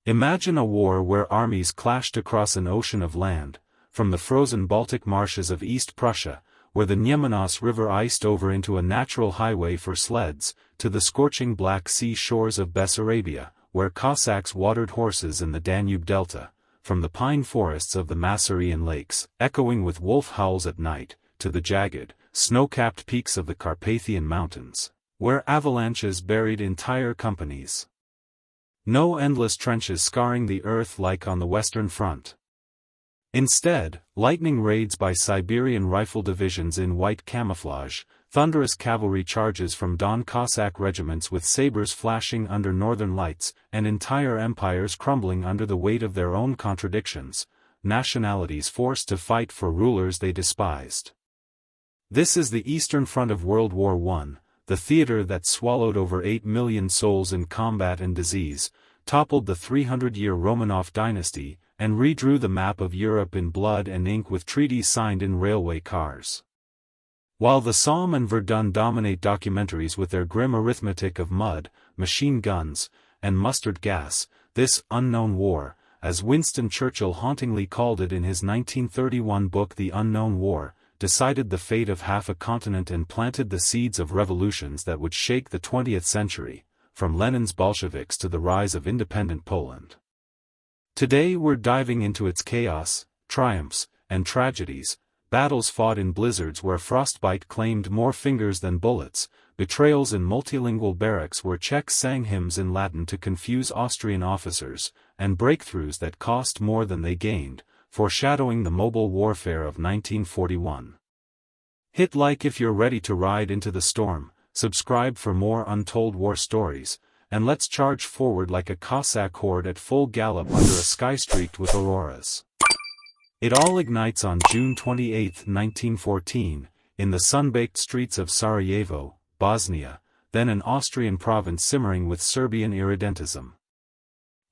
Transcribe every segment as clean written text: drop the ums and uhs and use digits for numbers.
Imagine a war where armies clashed across an ocean of land, from the frozen Baltic marshes of East Prussia, where the Nemunas River iced over into a natural highway for sleds, to the scorching Black Sea shores of Bessarabia, where Cossacks watered horses in the Danube Delta, from the pine forests of the Masurian lakes, echoing with wolf howls at night, to the jagged, snow-capped peaks of the Carpathian Mountains, where avalanches buried entire companies. No endless trenches scarring the earth like on the Western Front. Instead, lightning raids by Siberian rifle divisions in white camouflage, thunderous cavalry charges from Don Cossack regiments with sabers flashing under northern lights, and entire empires crumbling under the weight of their own contradictions, nationalities forced to fight for rulers they despised. This is the Eastern Front of World War I, the theater that swallowed over 8 million souls in combat and disease, toppled the 300-year Romanov dynasty, and redrew the map of Europe in blood and ink with treaties signed in railway cars. While the Somme and Verdun dominate documentaries with their grim arithmetic of mud, machine guns, and mustard gas, this unknown war, as Winston Churchill hauntingly called it in his 1931 book The Unknown War, decided the fate of half a continent and planted the seeds of revolutions that would shake the 20th century, from Lenin's Bolsheviks to the rise of independent Poland. Today we're diving into its chaos, triumphs, and tragedies, battles fought in blizzards where frostbite claimed more fingers than bullets, betrayals in multilingual barracks where Czechs sang hymns in Latin to confuse Austrian officers, and breakthroughs that cost more than they gained, foreshadowing the mobile warfare of 1941. Hit like if you're ready to ride into the storm, subscribe for more untold war stories, and let's charge forward like a Cossack horde at full gallop under a sky streaked with auroras. It all ignites on June 28, 1914, in the sun-baked streets of Sarajevo, Bosnia, then an Austrian province simmering with Serbian irredentism.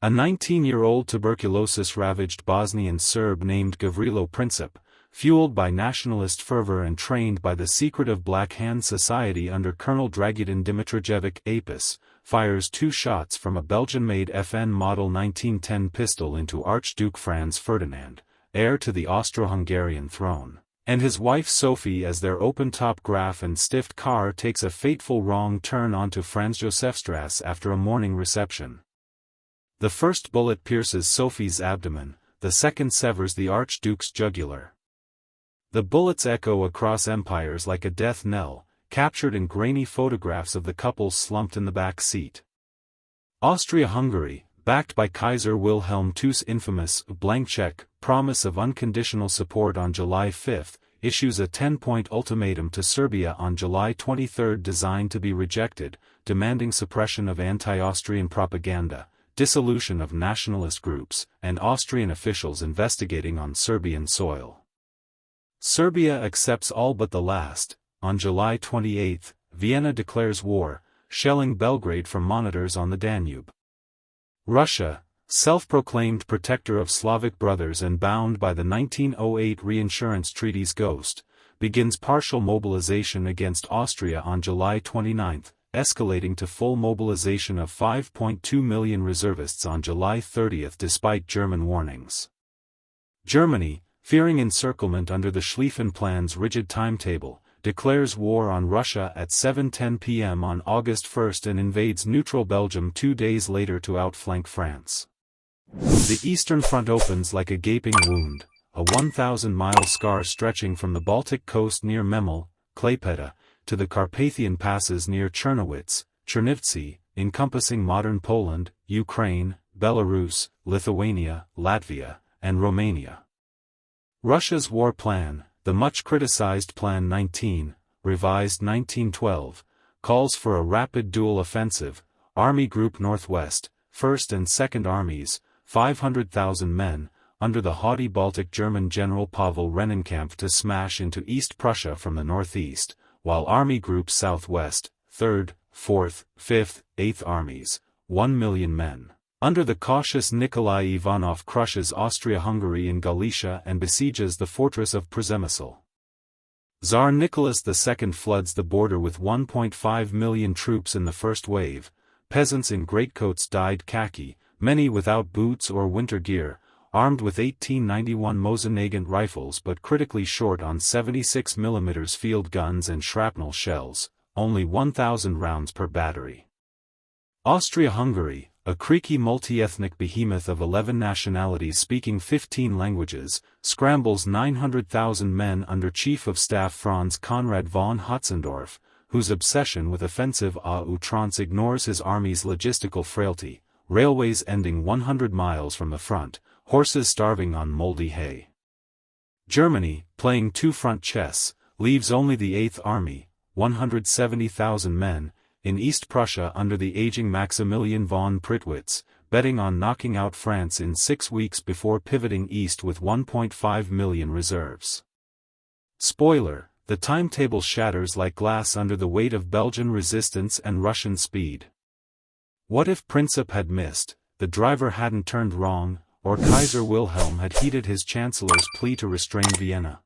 A 19-year-old tuberculosis-ravaged Bosnian Serb named Gavrilo Princip, fueled by nationalist fervor and trained by the secretive Black Hand Society under Colonel Dragutin Dimitrijevic Apis, fires 2 shots from a Belgian-made FN Model 1910 pistol into Archduke Franz Ferdinand, heir to the Austro-Hungarian throne, and his wife Sophie as their open-top Graf and stiffed car takes a fateful wrong turn onto Franz-Josefstrasse after a morning reception. The first bullet pierces Sophie's abdomen, the second severs the Archduke's jugular. The bullets echo across empires like a death knell, captured in grainy photographs of the couple slumped in the back seat. Austria-Hungary, backed by Kaiser Wilhelm II's infamous blank check promise of unconditional support on July 5, issues a 10-point ultimatum to Serbia on July 23 designed to be rejected, demanding suppression of anti-Austrian propaganda, dissolution of nationalist groups, and Austrian officials investigating on Serbian soil. Serbia accepts all but the last. On July 28, Vienna declares war, shelling Belgrade from monitors on the Danube. Russia, self-proclaimed protector of Slavic brothers and bound by the 1908 reinsurance treaty's ghost, begins partial mobilization against Austria on July 29, escalating to full mobilization of 5.2 million reservists on July 30 despite German warnings. Germany, fearing encirclement under the Schlieffen Plan's rigid timetable, declares war on Russia at 7:10 p.m. on August 1 and invades neutral Belgium 2 days later to outflank France. The Eastern Front opens like a gaping wound, a 1,000-mile scar stretching from the Baltic coast near Memel, Klaipėda, to the Carpathian passes near Czernowitz, Chernivtsi, encompassing modern Poland, Ukraine, Belarus, Lithuania, Latvia, and Romania. Russia's war plan, the much-criticized Plan 19, revised 1912, calls for a rapid dual offensive, Army Group Northwest, 1st and 2nd Armies, 500,000 men, under the haughty Baltic German General Pavel Rennenkampf to smash into East Prussia from the northeast, while Army Group Southwest, 3rd, 4th, 5th, 8th Armies, 1 million men, under the cautious Nikolai Ivanov crushes Austria-Hungary in Galicia and besieges the fortress of Przemysl. Tsar Nicholas II floods the border with 1.5 million troops in the first wave, peasants in greatcoats dyed khaki, many without boots or winter gear, armed with 1891 Mosin-Nagant rifles but critically short on 76 mm field guns and shrapnel shells, only 1,000 rounds per battery. Austria-Hungary, a creaky multi-ethnic behemoth of 11 nationalities speaking 15 languages, scrambles 900,000 men under Chief of Staff Franz Conrad von Hötzendorf, whose obsession with offensive outrance ignores his army's logistical frailty, railways ending 100 miles from the front, horses starving on moldy hay. Germany, playing two-front chess, leaves only the 8th Army, 170,000 men, in East Prussia under the aging Maximilian von Prittwitz, betting on knocking out France in 6 weeks before pivoting east with 1.5 million reserves. Spoiler: the timetable shatters like glass under the weight of Belgian resistance and Russian speed. What if Princip had missed, the driver hadn't turned wrong, or Kaiser Wilhelm had heeded his chancellor's plea to restrain Vienna?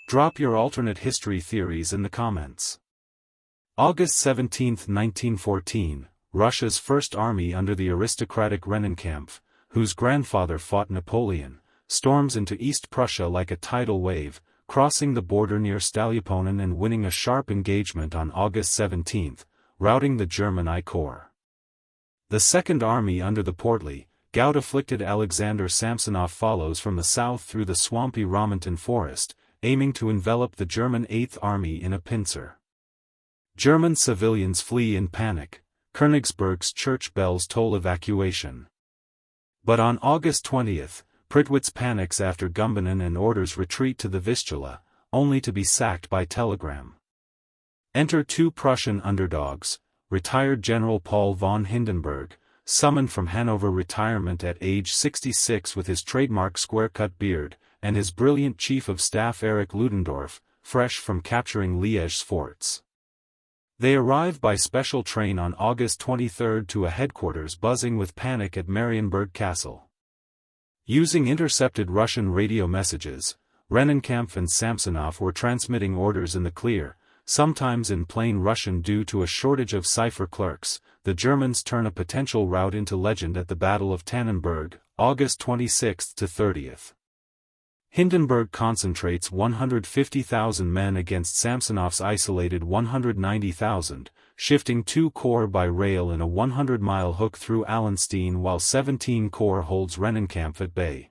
Drop your alternate history theories in the comments. August 17, 1914, Russia's First Army under the aristocratic Rennenkampf, whose grandfather fought Napoleon, storms into East Prussia like a tidal wave, crossing the border near Stallupönen and winning a sharp engagement on August 17, routing the German I Corps. The Second Army under the portly, gout-afflicted Alexander Samsonov follows from the south through the swampy Ramonton forest, aiming to envelop the German 8th Army in a pincer. German civilians flee in panic, Königsberg's church bells toll evacuation. But on August 20, Prittwitz panics after Gumbinnen and orders retreat to the Vistula, only to be sacked by telegram. Enter two Prussian underdogs, retired General Paul von Hindenburg, summoned from Hanover retirement at age 66 with his trademark square-cut beard, and his brilliant Chief of Staff Erich Ludendorff, fresh from capturing Liège's forts. They arrive by special train on August 23 to a headquarters buzzing with panic at Marienburg Castle. Using intercepted Russian radio messages, Rennenkampf and Samsonov were transmitting orders in the clear, sometimes in plain Russian due to a shortage of cipher clerks. The Germans turn a potential rout into legend at the Battle of Tannenberg, August 26 to 30. Hindenburg concentrates 150,000 men against Samsonov's isolated 190,000, shifting 2 corps by rail in a 100-mile hook through Allenstein while 17 corps holds Rennenkampf at bay.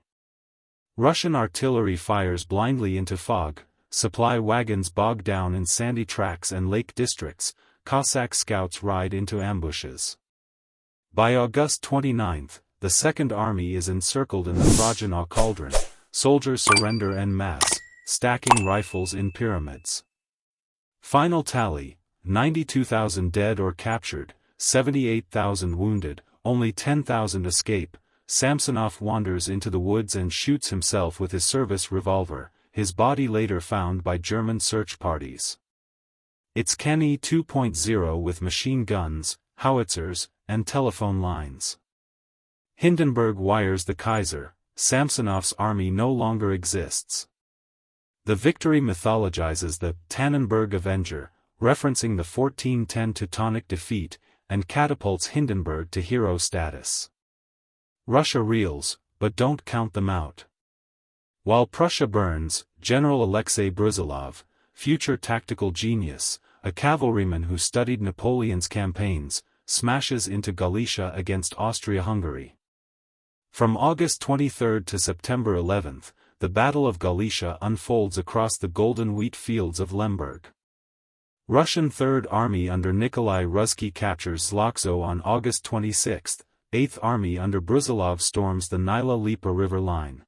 Russian artillery fires blindly into fog, supply wagons bog down in sandy tracks and lake districts, Cossack scouts ride into ambushes. By August 29, the Second Army is encircled in the Frajanow cauldron. Soldiers surrender en masse, stacking rifles in pyramids. Final tally: 92,000 dead or captured, 78,000 wounded, only 10,000 escape. Samsonov wanders into the woods and shoots himself with his service revolver, his body later found by German search parties. It's Cannae 2.0 with machine guns, howitzers, and telephone lines. Hindenburg wires the Kaiser. Samsonov's army no longer exists. The victory mythologizes the Tannenberg Avenger, referencing the 1410 Teutonic defeat, and catapults Hindenburg to hero status. Russia reels, but don't count them out. While Prussia burns, General Alexei Brusilov, future tactical genius, a cavalryman who studied Napoleon's campaigns, smashes into Galicia against Austria-Hungary. From August 23 to September 11, the Battle of Galicia unfolds across the golden wheat fields of Lemberg. Russian Third Army under Nikolai Ruzsky captures Zlotso on August 26, 8th Army under Brusilov storms the Nila-Lipa River line.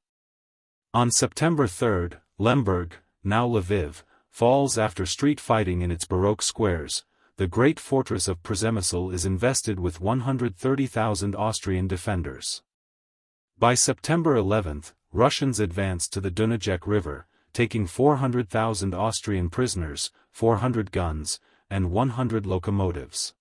On September 3, Lemberg, now Lviv, falls after street fighting in its Baroque squares. The great fortress of Przemysl is invested with 130,000 Austrian defenders. By September 11, Russians advanced to the Dunajec River, taking 400,000 Austrian prisoners, 400 guns, and 100 locomotives.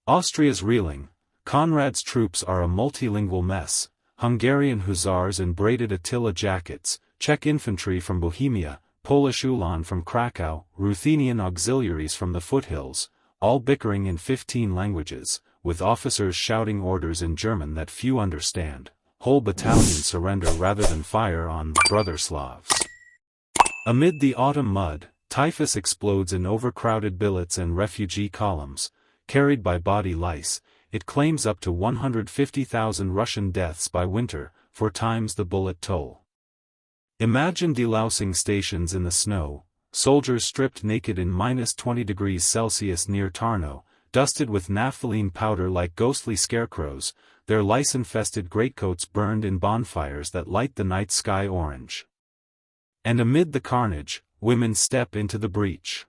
Austria's reeling. Conrad's troops are a multilingual mess: Hungarian hussars in braided Attila jackets, Czech infantry from Bohemia, Polish Ulan from Krakow, Ruthenian auxiliaries from the foothills, all bickering in 15 languages, with officers shouting orders in German that few understand. Whole battalions surrender rather than fire on brother Slavs. Amid the autumn mud, typhus explodes in overcrowded billets and refugee columns, carried by body lice. It claims up to 150,000 Russian deaths by winter, 4 times the bullet toll. Imagine delousing stations in the snow, soldiers stripped naked in -20°C near Tarnow, dusted with naphthalene powder like ghostly scarecrows, their lice-infested greatcoats burned in bonfires that light the night sky orange. And amid the carnage, women step into the breach.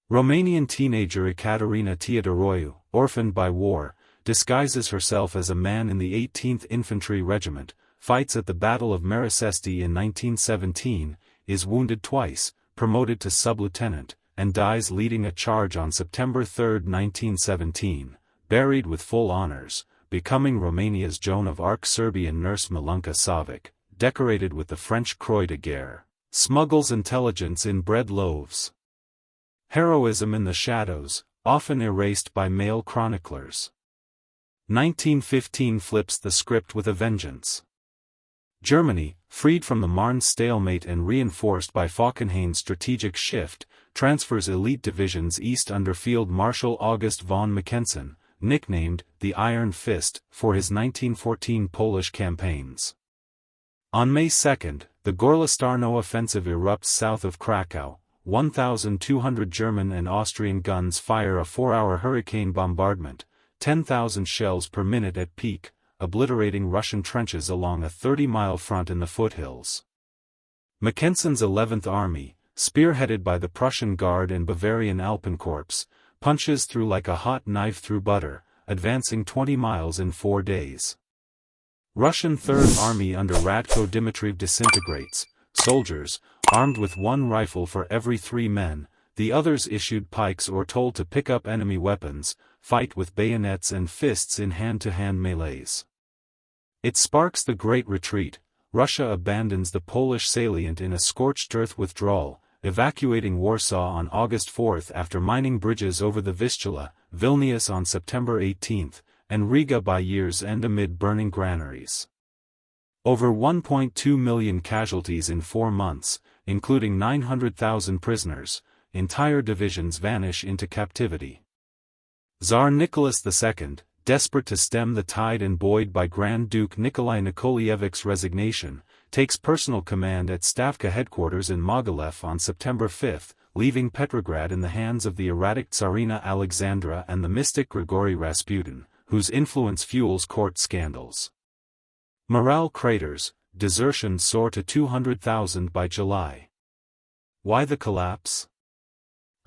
Romanian teenager Ecaterina Teodoroiu, orphaned by war, disguises herself as a man in the 18th Infantry Regiment, fights at the Battle of Maricesti in 1917, is wounded twice, promoted to sub-lieutenant, and dies leading a charge on September 3, 1917, buried with full honors, becoming Romania's Joan of Arc. Serbian nurse Milunka Savic, decorated with the French Croix de Guerre, smuggles intelligence in bread loaves. Heroism in the shadows, often erased by male chroniclers. 1915 flips the script with a vengeance. Germany, freed from the Marne stalemate and reinforced by Falkenhayn's strategic shift, transfers elite divisions east under Field Marshal August von Mackensen, nicknamed the Iron Fist, for his 1914 Polish campaigns. On May 2, the Gorlice-Tarnow offensive erupts south of Krakow. 1,200 German and Austrian guns fire a 4-hour hurricane bombardment, 10,000 shells per minute at peak, obliterating Russian trenches along a 30-mile front in the foothills. Mackensen's 11th Army, spearheaded by the Prussian Guard and Bavarian Alpenkorps, punches through like a hot knife through butter, advancing 20 miles in 4 days. Russian Third Army under Radko Dmitriev disintegrates. Soldiers, armed with 1 rifle for every 3 men, the others issued pikes or told to pick up enemy weapons, fight with bayonets and fists in hand-to-hand melees. It sparks the Great Retreat. Russia abandons the Polish salient in a scorched earth withdrawal, evacuating Warsaw on August 4 after mining bridges over the Vistula, Vilnius on September 18, and Riga by year's end amid burning granaries. Over 1.2 million casualties in 4 months, including 900,000 prisoners, entire divisions vanish into captivity. Tsar Nicholas II, desperate to stem the tide and buoyed by Grand Duke Nikolai Nikolaevic's resignation, takes personal command at Stavka headquarters in Mogilev on September 5, leaving Petrograd in the hands of the erratic Tsarina Alexandra and the mystic Grigory Rasputin, whose influence fuels court scandals. Morale craters, desertion soar to 200,000 by July. Why the collapse?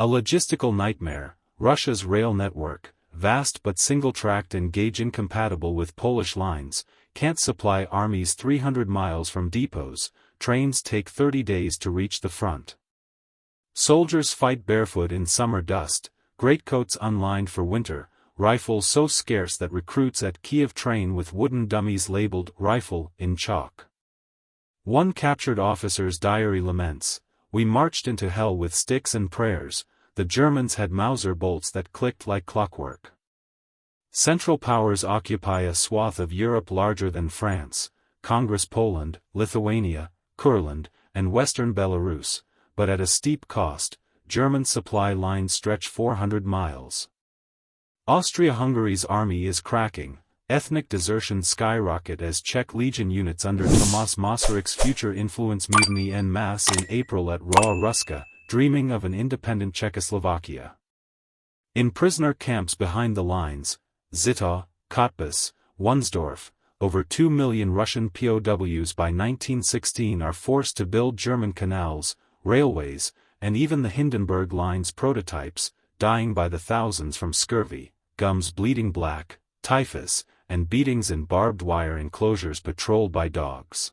A logistical nightmare. Russia's rail network, vast but single-tracked and gauge-incompatible with Polish lines, can't supply armies 300 miles from depots. Trains take 30 days to reach the front. Soldiers fight barefoot in summer dust, greatcoats unlined for winter, rifles so scarce that recruits at Kiev train with wooden dummies labeled "rifle" in chalk. One captured officer's diary laments, "We marched into hell with sticks and prayers. The Germans had Mauser bolts that clicked like clockwork." Central powers occupy a swath of Europe larger than France, Congress Poland, Lithuania, Kurland, and western Belarus, but at a steep cost. German supply lines stretch 400 miles. Austria-Hungary's army is cracking. Ethnic desertion skyrocket as Czech Legion units under Tomáš Masaryk's future influence mutiny en masse in April at Raw Ruska, dreaming of an independent Czechoslovakia. In prisoner camps behind the lines, Zittau, Cottbus, Wunsdorf, over 2 million Russian POWs by 1916 are forced to build German canals, railways, and even the Hindenburg Line's prototypes, dying by the thousands from scurvy, gums bleeding black, typhus, and beatings in barbed wire enclosures patrolled by dogs.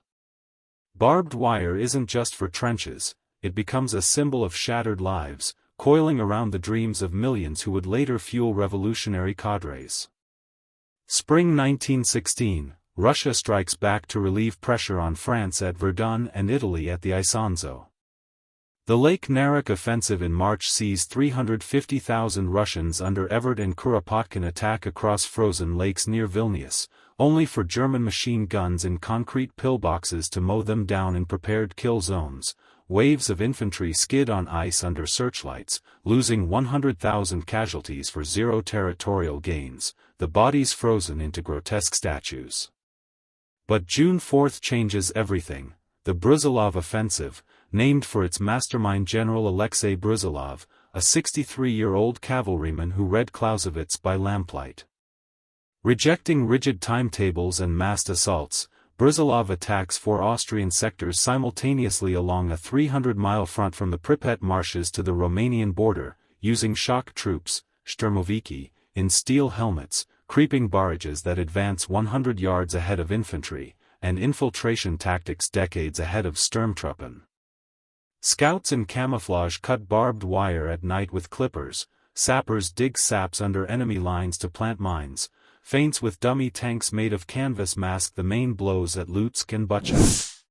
Barbed wire isn't just for trenches, it becomes a symbol of shattered lives, coiling around the dreams of millions who would later fuel revolutionary cadres. Spring 1916, Russia strikes back to relieve pressure on France at Verdun and Italy at the Isonzo. The Lake Narek offensive in March sees 350,000 Russians under Evert and Kuropatkin attack across frozen lakes near Vilnius, only for German machine guns in concrete pillboxes to mow them down in prepared kill zones. Waves of infantry skid on ice under searchlights, losing 100,000 casualties for zero territorial gains, the bodies frozen into grotesque statues. But June 4 changes everything. The Brusilov offensive, named for its mastermind General Alexei Brusilov, a 63-year-old cavalryman who read Clausewitz by lamplight. Rejecting rigid timetables and massed assaults, Brusilov attacks 4 Austrian sectors simultaneously along a 300-mile front from the Pripet marshes to the Romanian border, using shock troops, Sturmoviki, in steel helmets, creeping barrages that advance 100 yards ahead of infantry, and infiltration tactics decades ahead of Sturmtruppen. Scouts in camouflage cut barbed wire at night with clippers, sappers dig saps under enemy lines to plant mines, feints with dummy tanks made of canvas mask the main blows at Lutsk and Bucha.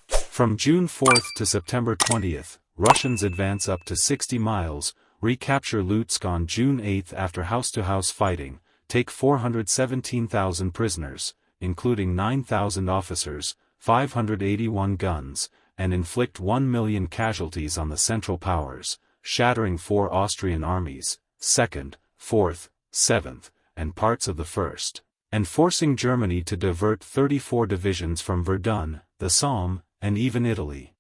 From June 4 to September 20, Russians advance up to 60 miles, recapture Lutsk on June 8 after house-to-house fighting, take 417,000 prisoners, including 9,000 officers, 581 guns, and inflict 1 million casualties on the Central Powers, shattering 4 Austrian armies, 2nd, 4th, 7th, and parts of the 1st, and forcing Germany to divert 34 divisions from Verdun, the Somme, and even Italy.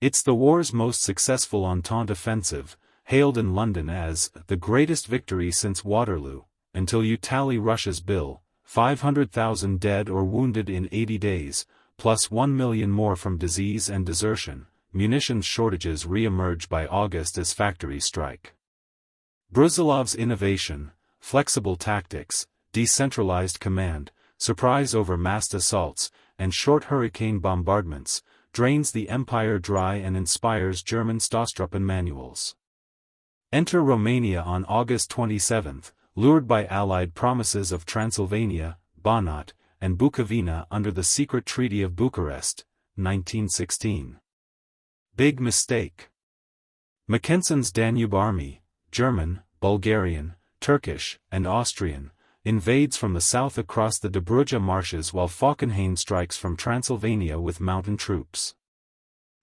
It's the war's most successful Entente offensive, hailed in London as the greatest victory since Waterloo, until you tally Russia's bill, 500,000 dead or wounded in 80 days, plus 1 million more from disease and desertion. Munitions shortages re-emerge by August as factories strike. Brusilov's innovation, flexible tactics, decentralized command, surprise over massed assaults, and short hurricane bombardments, drains the empire dry and inspires German Stoßtruppen manuals. Enter Romania on August 27, lured by Allied promises of Transylvania, Banat, and Bukovina under the secret Treaty of Bucharest, 1916. Big mistake. Mackensen's Danube Army, German, Bulgarian, Turkish, and Austrian, invades from the south across the Dobruja marshes while Falkenhayn strikes from Transylvania with mountain troops.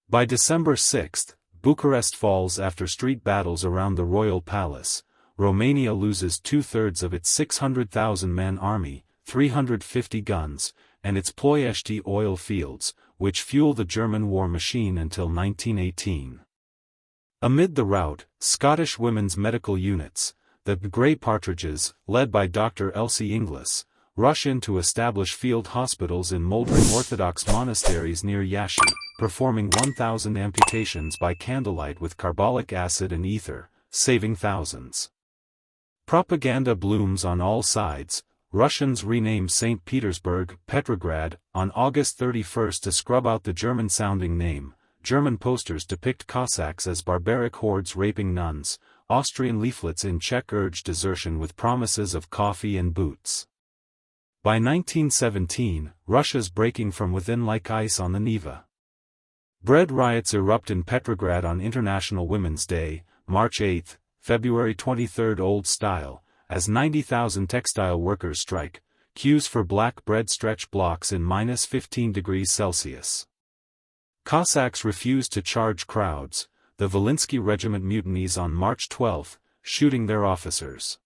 By December 6, Bucharest falls after street battles around the royal palace. Romania loses 2/3 of its 600,000-man army, 350 guns, and its Ploiești oil fields, which fuel the German war machine until 1918. Amid the rout, Scottish women's medical units, the Grey Partridges, led by Dr. Elsie Inglis, rush in to establish field hospitals in moldering Orthodox monasteries near Iași, performing 1,000 amputations by candlelight with carbolic acid and ether, saving thousands. Propaganda blooms on all sides. Russians rename St. Petersburg Petrograd on August 31 to scrub out the German-sounding name. German posters depict Cossacks as barbaric hordes raping nuns. Austrian leaflets in Czech urge desertion with promises of coffee and boots. By 1917, Russia's breaking from within like ice on the Neva. Bread riots erupt in Petrograd on International Women's Day, March 8, February 23 Old Style, as 90,000 textile workers strike, queues for black bread stretch blocks in -15 degrees Celsius. Cossacks refuse to charge crowds. The Volinsky Regiment mutinies on March 12, shooting their officers.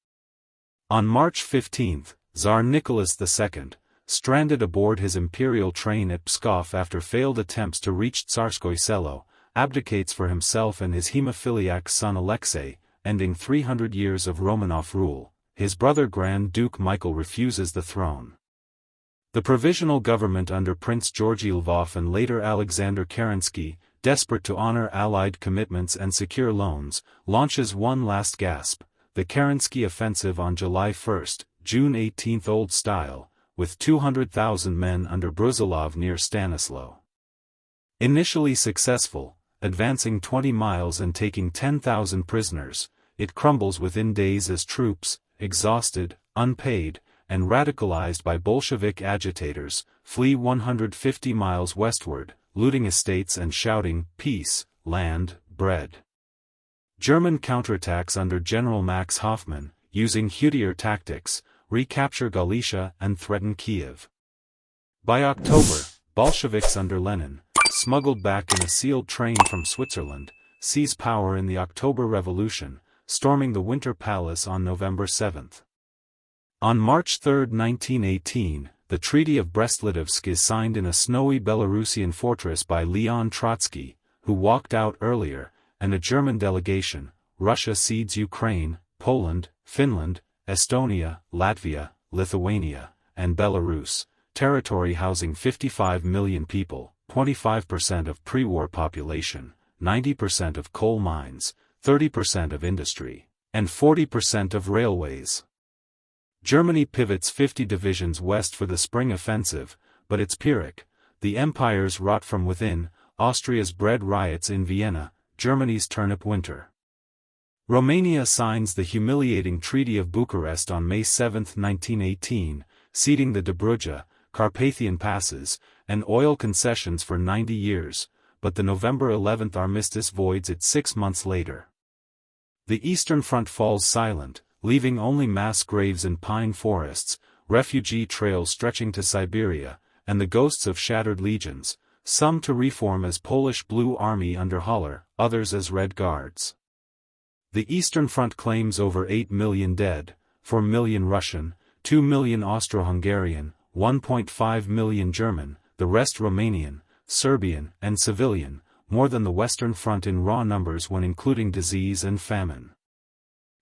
On March 15, Tsar Nicholas II, stranded aboard his imperial train at Pskov after failed attempts to reach Tsarskoye Selo, abdicates for himself and his hemophiliac son Alexei, ending 300 years of Romanov rule. His brother Grand Duke Michael refuses the throne. The provisional government under Prince Georgy Lvov and later Alexander Kerensky, desperate to honor Allied commitments and secure loans, launches one last gasp, the Kerensky offensive on July 1, June 18 Old Style, with 200,000 men under Brusilov near Stanislau. Initially successful, advancing 20 miles and taking 10,000 prisoners, it crumbles within days as troops, exhausted, unpaid, and radicalized by Bolshevik agitators, flee 150 miles westward, looting estates and shouting, "Peace, land, bread. German counterattacks under General Max Hoffmann, using Hutier tactics, recapture Galicia and threaten Kiev. By October, Bolsheviks under Lenin, smuggled back in a sealed train from Switzerland, seize power in the October Revolution, storming the Winter Palace on November 7. On March 3, 1918, the Treaty of Brest-Litovsk is signed in a snowy Belarusian fortress by Leon Trotsky, who walked out earlier, and a German delegation. Russia cedes Ukraine, Poland, Finland, Estonia, Latvia, Lithuania, and Belarus, territory housing 55 million people, 25% of pre-war population, 90% of coal mines, 30% of industry, and 40% of railways. Germany pivots 50 divisions west for the spring offensive, but it's Pyrrhic, the empire's rot from within, Austria's bread riots in Vienna, Germany's turnip winter. Romania signs the humiliating Treaty of Bucharest on May 7, 1918, ceding the Dobruja, Carpathian passes, and oil concessions for 90 years, but the November 11 armistice voids it 6 months later. The Eastern Front falls silent, leaving only mass graves in pine forests, refugee trails stretching to Siberia, and the ghosts of shattered legions, some to reform as Polish Blue Army under Haller, others as Red Guards. The Eastern Front claims over 8 million dead, 4 million Russian, 2 million Austro-Hungarian, 1.5 million German, the rest Romanian, Serbian, and civilian, more than the Western Front in raw numbers when including disease and famine.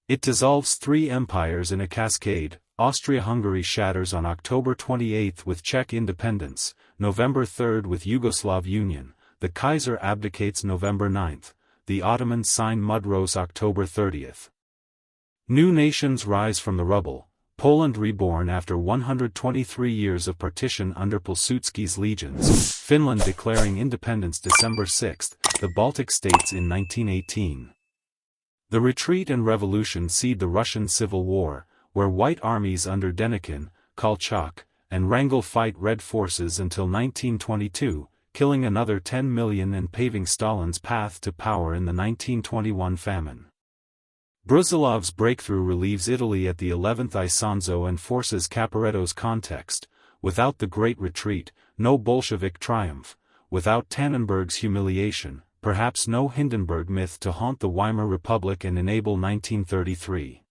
It dissolves 3 empires in a cascade. Austria-Hungary shatters on October 28 with Czech independence, November 3 with Yugoslav Union, the Kaiser abdicates November 9, the Ottomans sign Mudros October 30. New nations rise from the rubble, Poland reborn after 123 years of partition under Pilsudski's legions, Finland declaring independence December 6, the Baltic states in 1918. The retreat and revolution seed the Russian Civil War, where white armies under Denikin, Kolchak, and Wrangel fight red forces until 1922, killing another 10 million and paving Stalin's path to power in the 1921 famine. Brusilov's breakthrough relieves Italy at the 11th Isonzo and forces Caporetto's context. Without the Great Retreat, no Bolshevik triumph. Without Tannenberg's humiliation, perhaps no Hindenburg myth to haunt the Weimar Republic and enable 1933.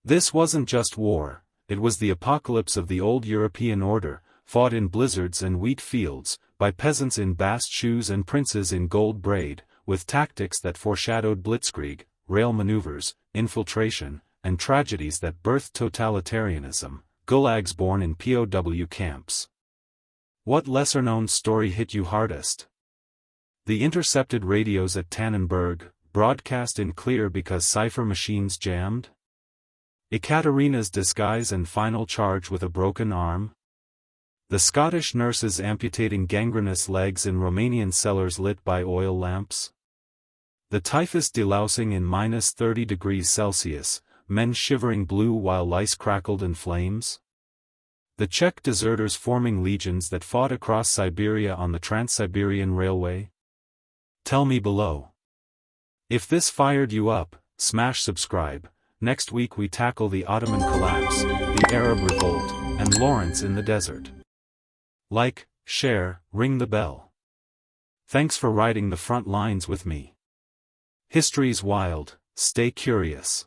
This wasn't just war, it was the apocalypse of the old European order, fought in blizzards and wheat fields, by peasants in bast shoes and princes in gold braid, with tactics that foreshadowed Blitzkrieg, rail maneuvers, infiltration, and tragedies that birthed totalitarianism, gulags born in POW camps. What lesser-known story hit you hardest? The intercepted radios at Tannenberg, broadcast in clear because cipher machines jammed? Ecaterina's disguise and final charge with a broken arm? The Scottish nurses amputating gangrenous legs in Romanian cellars lit by oil lamps? The typhus delousing in -30 degrees Celsius, men shivering blue while lice crackled in flames? The Czech deserters forming legions that fought across Siberia on the Trans-Siberian Railway? Tell me below. If this fired you up, smash subscribe. Next week we tackle the Ottoman collapse, the Arab revolt, and Lawrence in the desert. Like, share, ring the bell. Thanks for riding the front lines with me. History's wild, stay curious.